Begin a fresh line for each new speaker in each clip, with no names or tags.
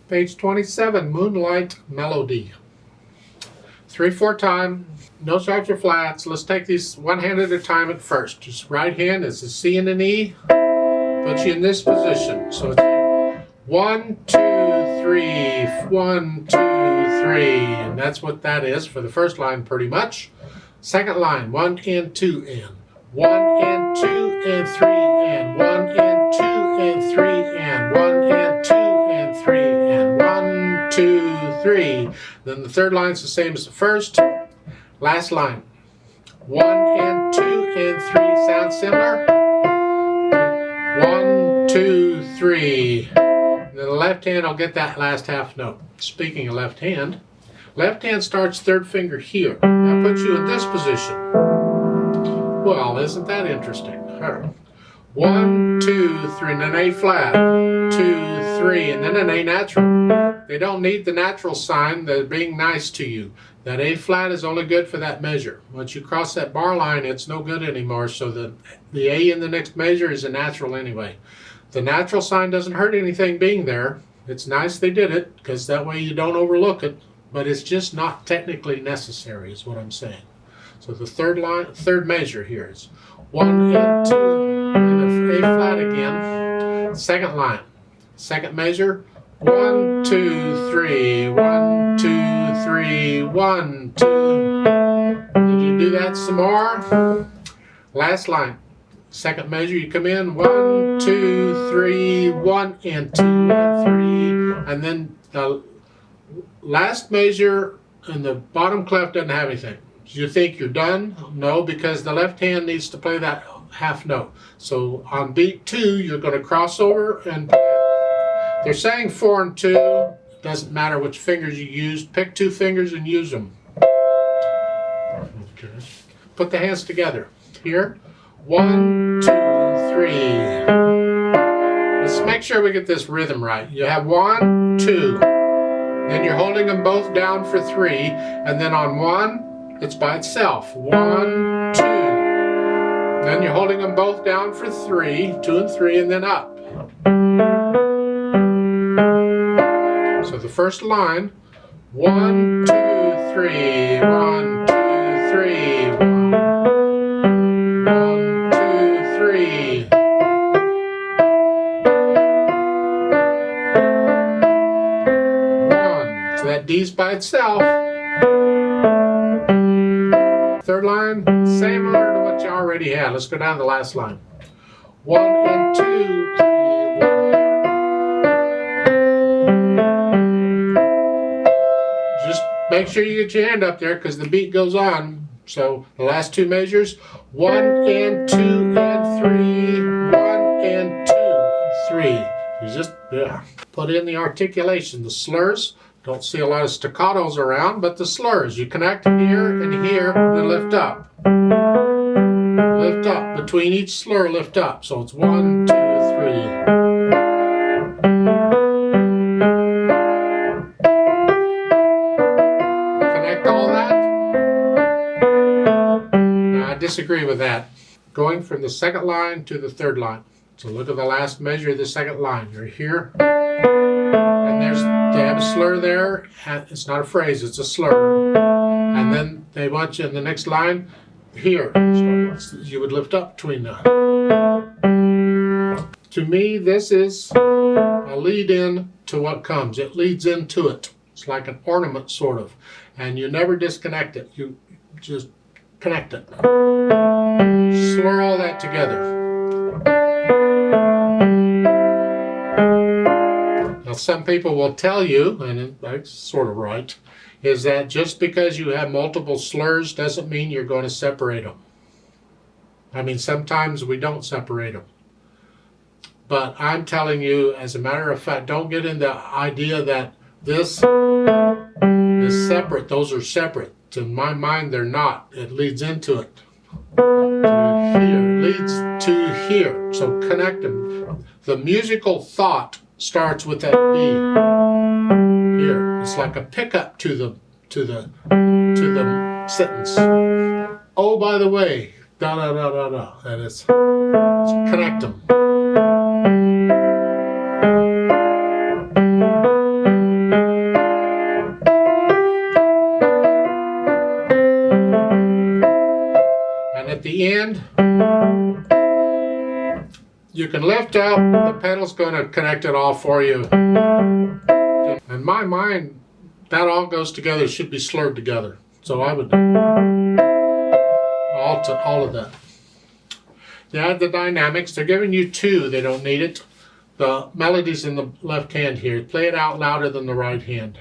Page 27, Moonlight Melody. 3/4 time, no sharps or flats. Let's take these one hand at a time at first. Just right hand is a C and an E. Put you in this position. So it's 1, 2, 3, 1, 2, 3. And that's what that is for the first line pretty much. Second line, 1 and 2 and. 1 and 2 and 3 and. 1 and 2 and 3 and. 1 and 2 and 3 and. 1, 2, 3. Then the third line is the same as the first. Last line. 1 and 2 and 3 sound similar. 1, 2, 3. Then the left hand will get that last half note. Speaking of left hand starts third finger here. That puts you in this position. Well, isn't that interesting? 1, 2, 3, and then A flat. 2, 3, and then an A natural. They don't need the natural sign. They're being nice to you. That A flat is only good for that measure. Once you cross that bar line, it's no good anymore. So the A in the next measure is a natural anyway. The natural sign doesn't hurt anything being there. It's nice they did it, because that way you don't overlook it. But it's just not technically necessary, is what I'm saying. So the third measure here is 1 and 2, and A flat again. Second line, second measure, 1, 2, 3, 1, 2, 3, 1, 2. Did you do that some more? Last line, second measure, you come in 1, 2, 3, 1 and 2 and 3, and then the last measure in the bottom clef doesn't have anything. Do you think you're done? No, because the left hand needs to play that half note. So on beat 2, you're going to cross over and play it. They're saying 4 and 2. It doesn't matter which fingers you use. Pick 2 fingers and use them. Okay. Put the hands together. Here. 1, 2, 3. Let's make sure we get this rhythm right. You have 1, 2. Then you're holding them both down for 3. And then on 1, it's by itself. 1, 2. Then you're holding them both down for 3, 2 and 3, and then up. So the first line, 1, 2, 3, 1, 2, 3, 1, 2, 3. So that D's by itself. Third line, similar to what you already had. Let's go down to the last line. 1 and 2, 3, 1. Just make sure you get your hand up there because the beat goes on. So the last 2 measures, 1 and 2 and 3, 1 and 2, 3. You just put in the articulation, the slurs. Don't see a lot of staccatos around, but the slurs. You connect here and here, then lift up. Lift up. Between each slur, lift up. So it's 1, 2, 3. Connect all that? No, I disagree with that. Going from the second line to the third line. So look at the last measure of the second line. You're here. They have a slur there. It's not a phrase, it's a slur. And then they want you in the next line here. So you would lift up between them. To me, this is a lead in to what comes. It leads into it. It's like an ornament, sort of. And you never disconnect it. You just connect it. Slur all that together. Now, some people will tell you, and that's sort of right, is that just because you have multiple slurs doesn't mean you're going to separate them. I mean, sometimes we don't separate them. But I'm telling you, as a matter of fact, don't get in the idea that this is separate. Those are separate. To my mind, they're not. It leads into it. To here. It leads to here. So connect them. The musical thought starts with that B here. It's like a pickup to the sentence. Oh, by the way, da da da da da, and it's connect them. you can lift up, the pedal's going to connect it all for you. In my mind, that all goes together, should be slurred together. So I would all of that. You add the dynamics. They're giving you 2. They don't need it. The melody's in the left hand here. Play it out louder than the right hand.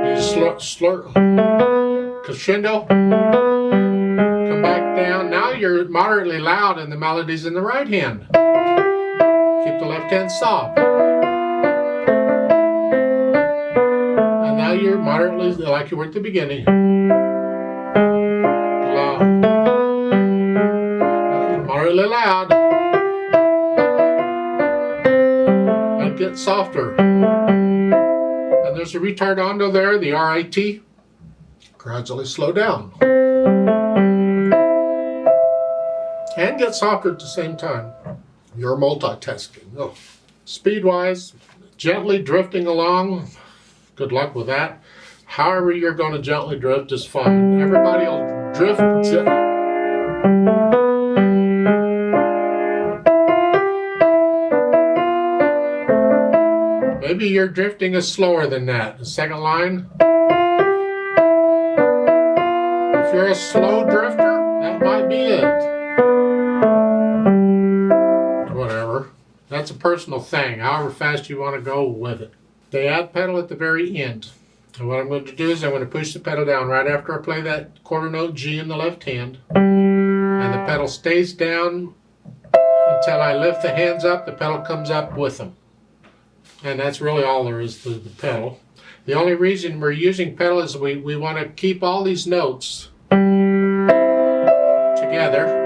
You slur, crescendo. Come back down. Now you're moderately loud and the melody's in the right hand. Keep the left hand soft. And now you're moderately, like you were at the beginning. Loud. Moderately loud. And get softer. And there's a retardando there, the RIT. Gradually slow down. And get softer at the same time. You're multitasking. Oh. Speed-wise, gently drifting along. Good luck with that. However you're going to gently drift is fine. Everybody will drift gently. Maybe your drifting is slower than that. The second line. If you're a slow drifter, that might be it. Whatever. That's a personal thing. However fast you want to go with it. The add pedal at the very end. And what I'm going to do is I'm going to push the pedal down right after I play that quarter note G in the left hand. And the pedal stays down until I lift the hands up. The pedal comes up with them. And that's really all there is to the pedal. The only reason we're using pedal is we want to keep all these notes together.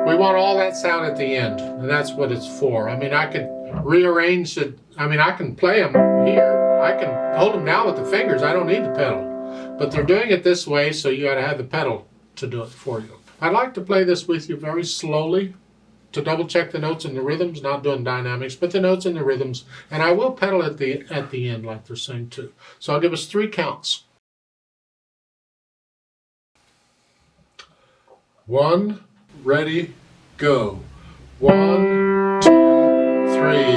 We want all that sound at the end, and that's what it's for. I mean, I could rearrange it. I mean, I can play them here. I can hold them down with the fingers. I don't need the pedal. But they're doing it this way, so you got to have the pedal to do it for you. I'd like to play this with you very slowly to double check the notes and the rhythms, not doing dynamics, but the notes and the rhythms. And I will pedal at the end like they're saying too. So I'll give us 3 counts. 1, ready, go. 1, 2, 3.